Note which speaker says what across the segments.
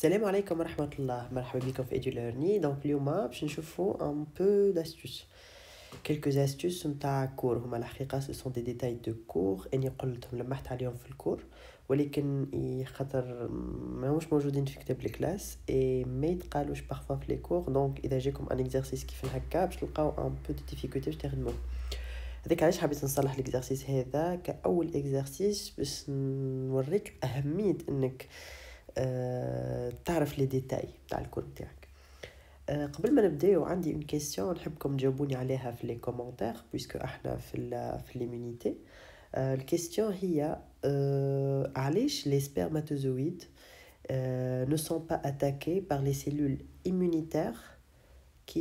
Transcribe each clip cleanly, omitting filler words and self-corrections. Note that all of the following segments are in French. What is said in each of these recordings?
Speaker 1: Salam alaikum wa rahmatullah, marhaba bikoum fi EduLearning. Donc اليوم باش نشوفوا un peu d'astuces. Quelques astuces نتاع cours. هما الحقيقة ce sont des détails de cours اني قلتهم لمحت عليهم في الكور ولكن خاطر ماهمش موجودين في كتاب الكلاس اي ما يتقالوش parfois في لي كور. دونك اذا جاكم ان اكزرسيس كيف هكا باش تلقاو un peu de difficulté باش تخدموه. هذاك علاش حبيت نصلح الاكزرسيس هذا كاول اكزرسيس باش نوريك اهمية انك تعرف لي ديتاي تاع الكور نتاعك. قبل ما نبداو عندي اون كيسيون نحبكم تجاوبوني عليها في لي كومونتير بويسكو احنا في ليمونيتي. الكيسيون هي علاش لي سبرماتوزويد ne sont pas attaqués par les cellules immunitaires qui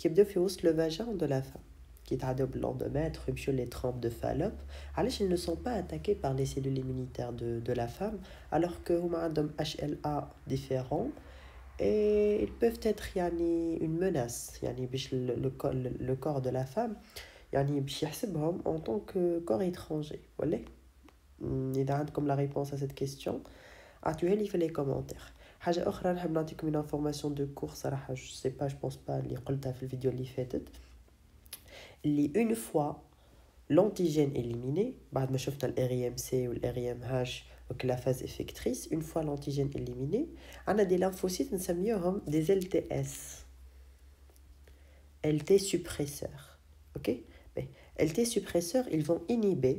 Speaker 1: يبداو في وسط le vagin de la femme qui يتعداو بالأندومètre يمشيو les trompes de Fallope. علاش ils ne sont pas attaqués par les cellules immunitaires de la femme alors que هما عندهم HLA différents et ils peuvent être يعني une menace يعني باش le corps de la femme يعني باش يحسبهم en tant que corps étranger ولا. إذا عندكم la réponse à cette question عطيوها لي في les commentaires. حاجة أخرى نحب نعطيكم une information de cours صراحة je sais pas je pense pas اللي قلتها في الفيديو اللي فاتت اللي une fois l'antigène éliminé بعد ما شفنا ال RIMC و ال RIMH donc la phase effectrice une fois l'antigène éliminé on a des lymphocytes نسميوهم des LTS LT suppresseurs. ok mais LT suppresseurs ils vont inhiber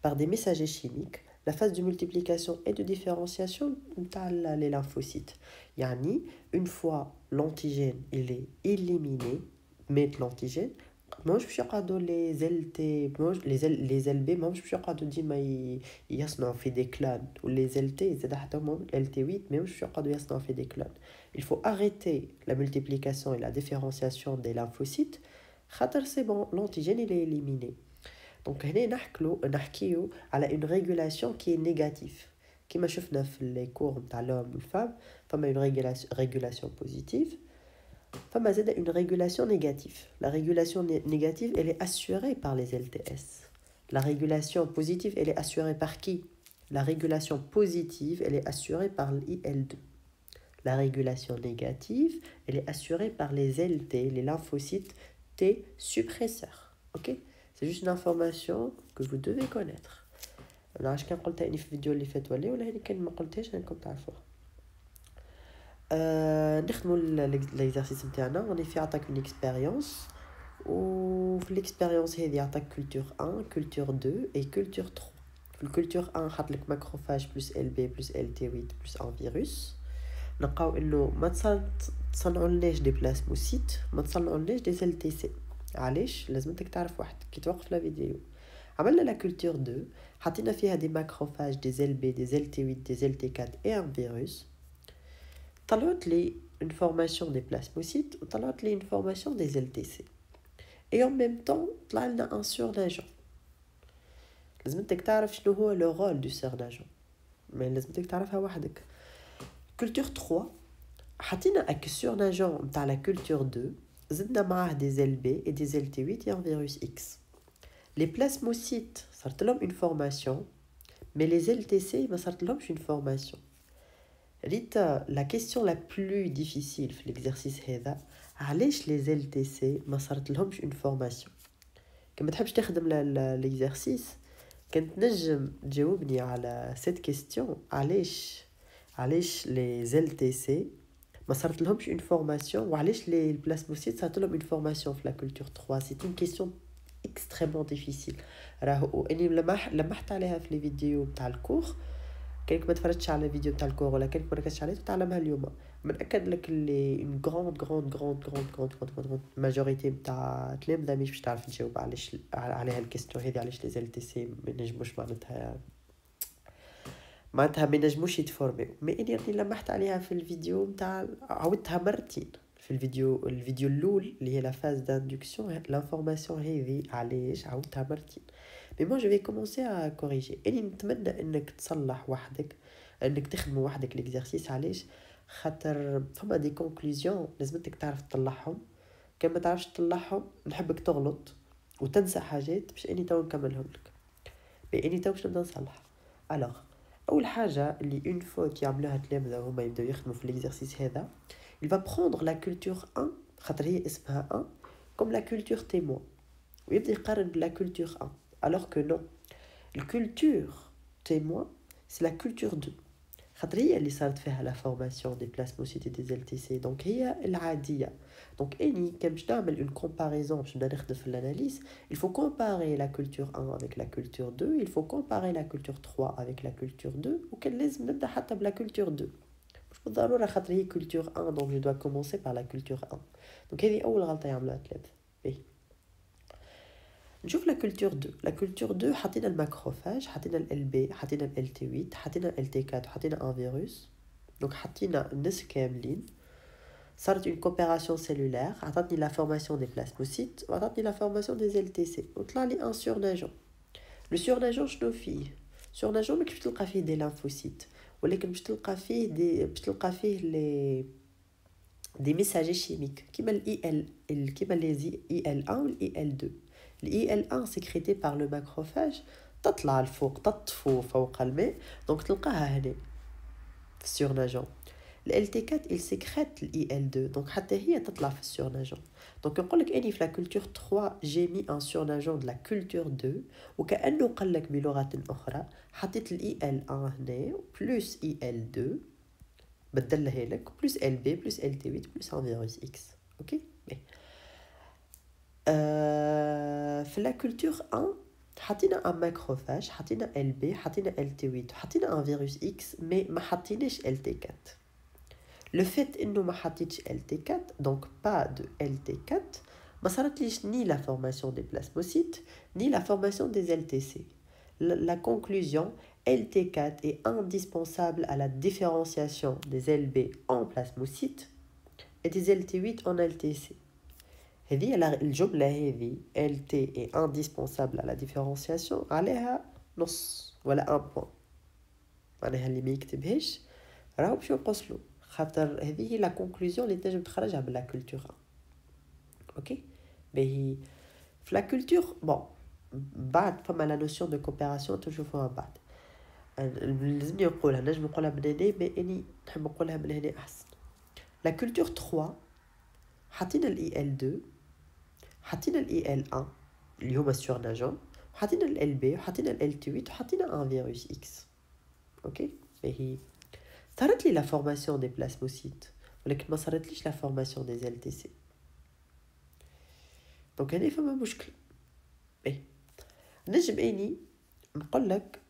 Speaker 1: par des messagers chimiques la phase de multiplication et de différenciation dans les lymphocytes. يعني une fois l'antigène il est éliminé mettre l'antigène ماهوش باش يقعدوا لي زلتي لي زلبي ماهوش باش يقعدوا ديما يصنعوا في دي كلان ولي زلتي زاد حتى هما ال تي 8 ماهوش باش يقعدوا يصنعوا في دي كلان. il faut arrêter la multiplication et la différenciation des lymphocytes خاطر سي بون l'antigène il est éliminé. دونك هنا نحكيو على une régulation qui est négative كيما شفنا في لي كور نتاع l'homme والفام فما une régulation positive فما زاد une régulation négative. La régulation négative elle est assurée par les LTS. La régulation positive elle est assurée par qui? La régulation positive elle est assurée par l'IL2. La régulation négative elle est assurée par les LT, les lymphocytes T suppresseurs. ok c'est juste une information que vous devez connaître. انا علاش كان قلتها اني في الفيديو اللي فات ولا هذه كان ما قلتهاش انكم تعرفوها. نخدموا l'exercice نتاعنا راني في عطاك une expérience وفي l'expérience هذه عطاك culture 1 culture 2 et culture 3. في الكولتور 1 حط لك ماكروفاج بلس ال بي بلس ال تي 8 بلس ان فيروس. نلقاو انه ما تصنعولناش دي بلازموسيت ما تصنعولناش دي ال تي سي. علاش لازمك تعرف واحد كي توقف لا فيديو عملنا لا كولتور 2 حطينا فيها دي ماكروفاج دي ال بي دي ال تي 8 دي ال تي 4 et un virus. طلعت لي une formation des plasmocytes وطلعت لي une formation des LTC et en même temps طلع لنا un surnageant. لازمتك تعرف شنو هو le rôle du surnageant mais لازمتك تعرفها وحدك. culture 3 حطينا اك surnageant نتاع la culture 2 زدنا معاه des LB et des LT8 et un virus X. les plasmocytes صارت لهم une formation mais les LTC ما صارت لهمش une formation. Rita, la question la plus difficile في l'exercice هذا علاش les LTC ما صارت لهمش une formation. كما تحبش تخدم l'exercice كنت نجم تجاوبني على cette question علاش les LTC ما صارت لهمش une formation وعلاش les plasmocytes صارت لهم une formation في la culture 3. c'est une question extrêmement difficile. راهو اني لمحت عليها في لي فيديو تاع الكور كانك ما تفرجتش على الفيديو تاع الكور ولا كانك ما ركزتش عليه تتعلمها اليوم. من اكد لك اللي اون غروند ماجوريتي نتاع التلامذه مش باش تعرف تجاوب عليها الكيستيون هذه علاش لي ال تي سي ما نجموش معناتها ما نجموش يتفورميو. مي اني لمحت عليها في الفيديو نتاع عاودتها مرتين في الفيديو الاول اللي هي لا فاز d'ainduction لانفورماسيون هذه علاش عاودتها مرتين. Mais moi je vais commencer à corriger. اني نتمنى انك تصلح وحدك انك تخدم وحدك l'exercice علاش خاطر فما دي كونكلوزيون لازمتك تعرف تطلعهم. كان ما تعرفش تطلعهم نحبك تغلط وتنسى حاجات باش اني تو نكملهم لك. اني تو باش نبدا نصلح. alors اول حاجه اللي اون فوا يعملوها التلامذه وهما يبداو يخدموا في ليكزارسيس هذا il va prendre la culture 1 خاطر هي اسمها 1 comme la culture témoin ويبدا يقارن بلا culture 1 alors que non la culture témoin c'est la culture 2 خاطر هي اللي صارت فيها لا فورماسيون دي بلاسموسيتي دي ال تي سي دونك هي العاديه دونك اني كان باش نعمل اون كومباريزون باش نبدا نخدم في الاناليز il faut comparer la culture 1 avec la culture 2 il faut comparer la culture 3 avec la culture 2 وكان لازم نبدا حتى بلا culture 2 مش بالضروره خاطر هي culture 1 donc je dois commencer par la culture 1 دونك هذه اول غلطه يعملوها التلامذه باهي نشوف لا كولتور 2 لا كولتور 2 حطينا الماكروفاج حطينا ال بي حطينا ال تي 8 حطينا ال تي 4 وحطينا ان فيروس دونك حطينا الناس كاملين صارت اون كوبيراسيون سيلولار عطاتني لا فورماسيون دي بلازموسيت وعطاتني لا فورماسيون دي ال تي سي وطلع لي ان سورناجون لو سورناجون شنو فيه سورناجون ماكش تلقى فيه دي لانفوسيت ولكن باش تلقى فيه لي دي ميساجي شيميك كيما الاي ال كيما لي اي ال 1 والاي ال 2 الاي ال 1 سيكريتي بار لو ماكروفاج تطلع الفوق تطفو فوق الماء دونك تلقاها هنا في السورناجون ال تي 4 il sécrète الاي ال 2 دونك حتى هي تطلع في السورناجون دونك نقول لك اني في لا كولتور 3 جي مي ان سورناجون دو لا كولتور 2 وكانه قال لك بلغه اخرى حطيت الاي ال 1 هنا بلس اي ال 2 بدلها لك بلس ال بي بلس ال تي 8 بلس ان فيروس اكس اوكي في لا كولتور 1 حطينا ان ماكروفاج حطينا ال بي حطينا ال تي 8 وحطينا ان فيروس اكس مي ما حطيناش ال تي 4 لو فيت انه ما حطيتش ال تي 4 دونك با دو ال تي 4 ما صارتليش ني لا فورماسيون دي بلازموسيت ني لا فورماسيون دي ال تي سي la conclusion LT4 est indispensable à la différenciation des LB en plasmocytes et des LT8 en LTC. هذه الجملة هذه LT est indispensable à la différenciation عليها نص ولا 1 point معناها اللي ما يكتبهاش راهو باش ينقصلو خاطر هذه لا كونكلوزيون اللي تنجم تخرجها بلا كولتور اوكي باهي في لا كولتور بون بعد فما لا نوسيون دو كوبيراسيون تشوفوها بعد لازمني نقولها نجم نقولها من هنا مي اني نحب نقولها من هنا احسن لا كولتور 3 حطينا الاي ال 2 حطينا الاي ال 1 اللي هما السورناجون حطينا ال بي وحطينا ال تي 8 وحطينا ان فيروس اكس اوكي هي صارت لي لا فورماسيون دي بلازموسيت ولكن ما صارتليش لا فورماسيون دي ال تي سي دونك هنا فما مشكل باهي نجم اني نقول لك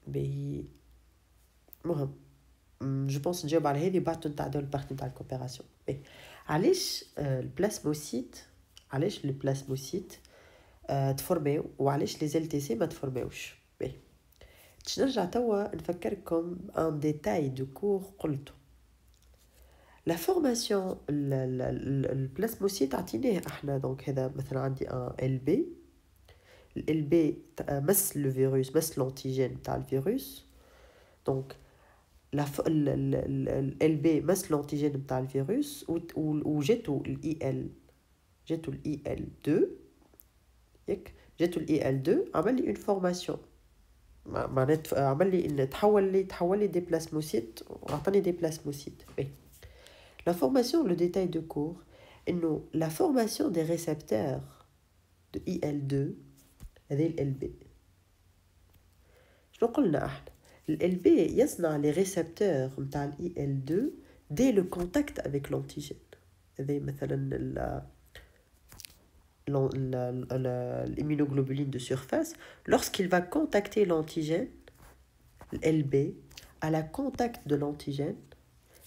Speaker 1: باهي مهم جو بونس نجاوب على هذه بعد نتعداو البارتي نتاع الكوبيراسيون باهي علاش البلازموسيت علاش البلازموسيت تفورميو وعلاش لي ال تي سي ما تفورميوش باهي باش نرجع توا نفكركم ان ديتاي دو كور قلته لا فورماسيون البلازموسيت عطيناه احنا دونك هذا مثلا عندي ان ال بي ال بي مس لو فيروس مس لونتيجين تاع الفيروس دونك ال بي مس لونتيجين تاع الفيروس وجاتو الاي ال 2 ياك جاتو الاي ال 2 عمل لي اون فورماسيون معناتها عمل لي تحول لي دي بلازموسيت وعطاني دي بلازموسيت la formation le détail de cours انه la formation des récepteurs de IL2 هذه ال LB شنو قلنا احنا ال LB يصنع les récepteurs نتاع ال IL2 dès le contact avec l'antigène هذه مثلا l'immunoglobuline de surface lorsqu'il va contacter l'antigène le LB à la contact de l'antigène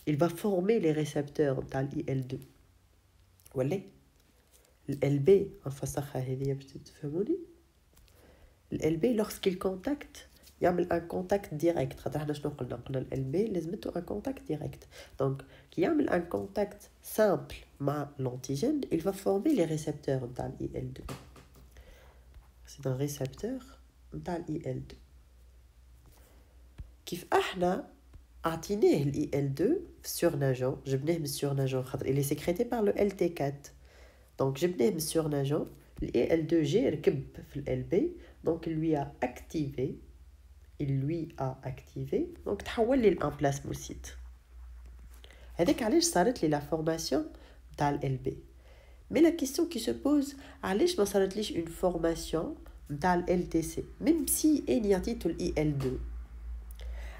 Speaker 1: il va former les récepteurs تاع IL2 ولا ال LB نفسخها هذه باش تفهموني ال LB lorsqu'il contacte يعمل un contact direct خاطر احنا شنو قلنا ال LB لازمته un contact direct donc كي يعمل un contact simple مع l'antigène il va former les récepteurs تاع IL2 c'est un récepteur تاع IL2 كيف احنا عطيناه ال IL2 في السورناجون جبناه من السورناجون خاطر il est sécrété par le LT4 donc جبناه من السورناجون ال IL2 جا ركب في ال LB donc il lui a activé il lui a activé, donc تحول لي الامبلاسموسيت. هذاك علاش صارت لي لا فورماسيون تاع ال LB. Mais la question qui se pose, علاش ما صارتليش une formation تاع ال LTC même si il y a titre IL2.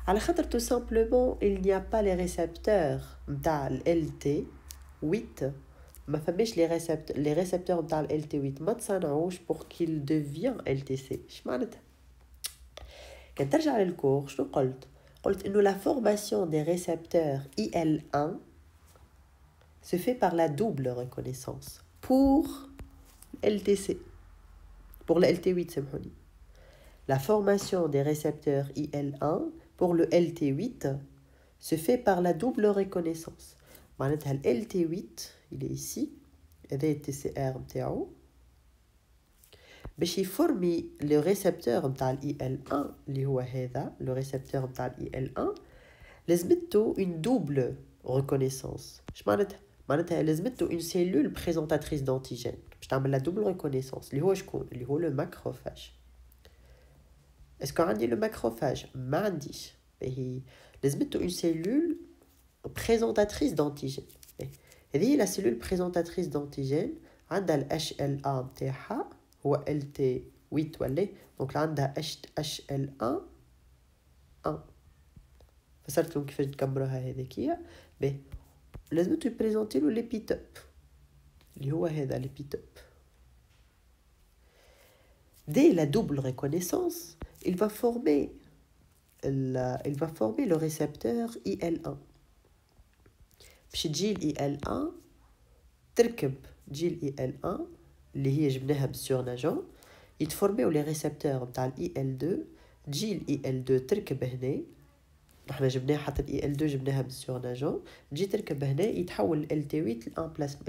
Speaker 1: على خاطر tout simplement il n'y a pas les récepteurs تاع ال LT8. ما فماش les récepteurs تاع ال LT8 ما تصنعوش pour qu'il devient LTC. اش معناتها؟ كان ترجع للكور شنو قلت انه la formation des récepteurs IL1 se fait par la double reconnaissance pour LTC, pour le LT8 سامحوني. La formation des récepteurs IL1 pour le LT8 se fait par la double reconnaissance. معناتها ال LT8 il est ici, هذا TCR نتاعو باش يفورمي لو ريسبتور نتاع ال IL1 اللي هو هذا لو ريسبتور نتاع ال IL1 لازمته une double reconnaissance. اش معناتها لازمته une cellule présentatrice d'antigène باش تعمل لا double reconnaissance اللي هو شكون؟ اللي هو لو ماكروفاج. اسكو عندي لو ماكروفاج؟ ما عنديش. هي لازمته une cellule présentatrice d'antigène. هذه لا cellule présentatrice d'antigène عندها ال HLA نتاعها هو LT8 ولا دونك عندها HL1 فسرت لكم كيفاش تكمروها هذيكية. لازم تبريزونتي له ليبيتوب اللي هو هذا ليبيتوب. Dès la double reconnaissance, il va former le récepteur IL1. باش تجي ال IL1 تركب جيل IL1 اللي هي جبناها بالسورناجون يتفورميو لي ريسبتور نتاع ال IL2 تجي ال IL2 تركب هنا نحنا جبناها حتى ال IL2 جبناها بالسورناجون تجي تركب هنا يتحول ال LT8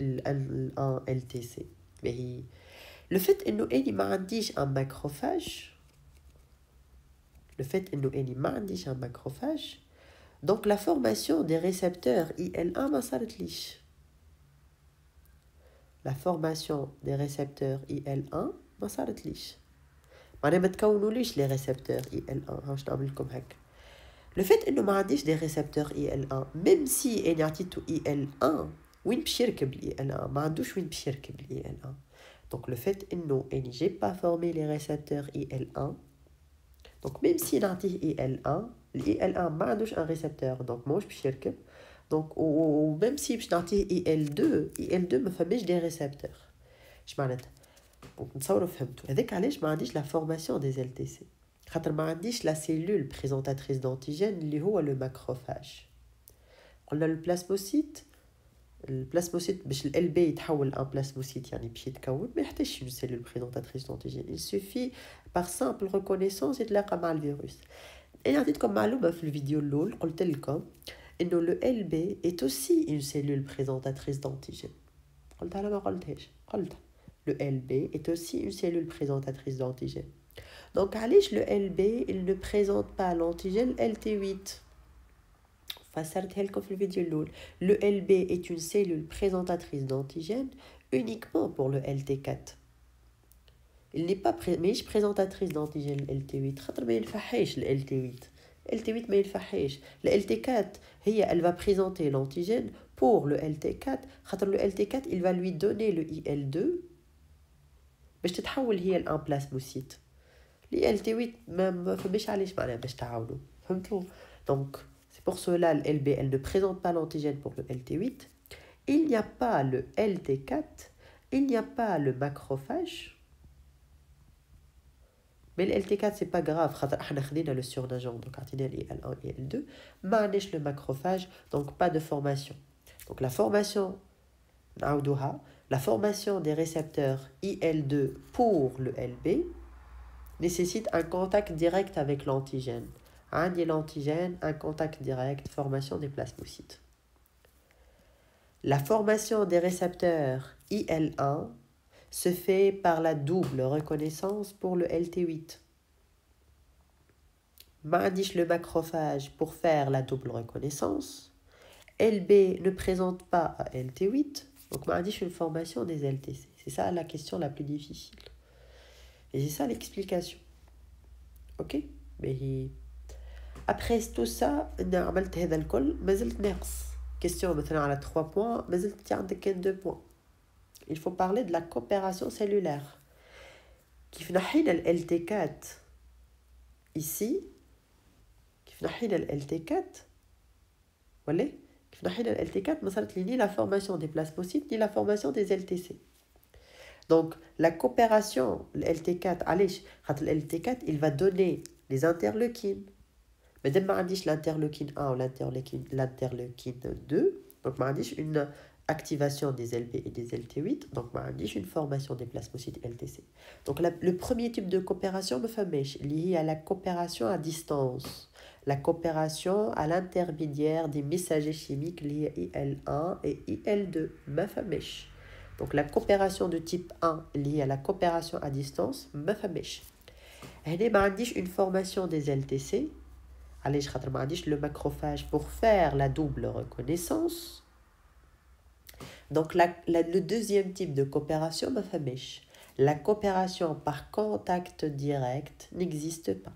Speaker 1: ل LTC. هي le fait انه اني ما عنديش un macrophage un macrophage donc la formation des récepteurs IL1 ما صارتليش. La formation des récepteurs IL1 ما صارتليش معناها ما تكونوليش les récepteurs IL1. هاش نعمل لكم هكا le fait انه ما عنديش des récepteurs IL1 même si اني عطيتو IL1 وين باش يركب ال IL1 ما عندوش وين باش يركب ال IL1. Donc le fait انه اني j'ai pas formé les récepteurs IL1 donc même si نعطيه IL1 ال IL1 ما عندوش un récepteur donc ماهوش باش يركب donc و même si باش نعطيه IL2 ما فماش des récepteurs. اش معناتها؟ دونك نتصوروا فهمتوا هذاك علاش ما عنديش la formation des LTC خاطر ما عنديش la cellule présentatrice d'antigène اللي هو le macrophage. قلنا البلازموسيت باش ال LB يتحول ان بلازموسيت يعني باش يتكون ما يحتاجش une cellule présentatrice d'antigène. Il suffit par simple reconnaissance يتلاقى مع الفيروس. انا عطيتكم معلومه في الفيديو الاول قلت لكم انه le LB est aussi une cellule présentatrice d'antigène. قلتها ولا ما قلتهاش؟ قلتها. Le LB est aussi une cellule présentatrice d'antigène. Donc علاش le LB il ne présente pas l'antigène LT8 فسرتها لكم في الفيديو الاول. Le LB est une cellule présentatrice d'antigène uniquement pour le LT4. Il n'est pas ماهيش présentatrice d'antigène LT8 خاطر ما ينفعهاش ال LT8. LT8 ما ينفعهاش. Le LT4 هي elle va présenter l'antigène pour le LT4 خاطر le LT4 il va lui donner le IL2 باش تتحول هي الان بلازموسيت. ال LT8 ما فماش علاش معناها باش تعاونوا فهمتوا. Donc c'est pour cela le LB elle ne présente pas l'antigène pour le LT8. Il n'y a pas le LT4, il n'y a pas le macrophage. Mais le LT4 c'est pas grave خاطر احنا خدينا le surnageant donc عطينا ال IL1 et IL2 ما عندناش le macrophage donc pas de formation. Donc la formation نعاودوها la formation des récepteurs IL2 pour le LB nécessite un contact direct avec l'antigène. عندي l'antigène, un contact direct, formation des plasmocytes. La formation des récepteurs IL1 se fait par la double reconnaissance pour le LT8. ما عنديش le macrophage pour faire la double reconnaissance. LB ne présente pas à LT8, donc ما عنديش une formation des LTC. C'est ça la question la plus difficile. Et c'est ça l'explication. Ok? Mais après tout ça انا عملت هذا الكل ما زلت ناقص question مثلا على 3 points ما زلت عندك كان 2 points. Il faut parler de la coopération cellulaire. كيف نحينا ال LT4 ici كيف نحينا ال LT4 ولا كيف نحينا ال LT4 ما صارت لي ni la formation des plasmocytes ni la formation des LTC. Donc la coopération le LT4 علاش خاطر ال LT4 il va donner les interleukines. مادام ما عنديش l'interleukine 1 ou l'interleukine 2 donc ما عنديش une activation des LP et des LT8 donc ما عنديش une formation des plasmocytes LTC. Donc le premier type de coopération ما فماش lié à la coopération à distance, la coopération à l'intermédiaire des messagers chimiques liés IL1 et IL2 ما فماش. Donc la coopération de type 1 liée à la coopération à distance ما فماش. هنا ما عنديش une formation des LTC. علاش خاطر ما عنديش le macrophage pour faire la double reconnaissance. Donc le deuxième type de coopération ما فماش. La coopération par contact direct n'existe pas.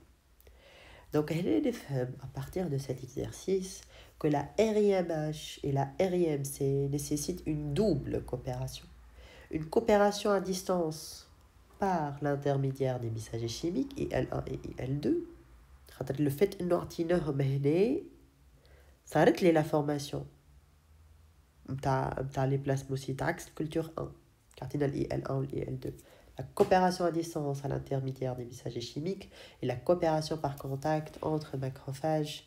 Speaker 1: Donc هنا نفهم à partir de cet exercice que la RIMH et la RIMC nécessitent une double coopération. Une coopération à distance par l'intermédiaire des messagers chimiques IL1 et IL2. Le fait انه عطيناهم هنا صارت لي لا فورماسيون نتاع لي بلاسموسيت عكس الكولتور 1 عطينا ال IL1 و ال IL2. La coopération à distance à l'intermédiaire des messagers chimiques et la coopération par contact entre macrophages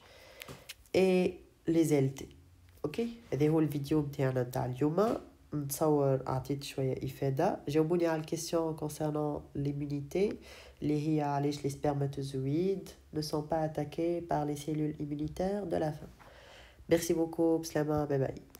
Speaker 1: et les LT. اوكي هذا هو الفيديو نتاعنا نتاع اليوم. نتصور عطيت شويه افاده. جاوبوني على الكيسيون concernant l'immunité اللي هي علاش les spermatozoïdes ne sont pas attaqués par les cellules immunitaires de la faim. Merci beaucoup. Bslama, bye bye.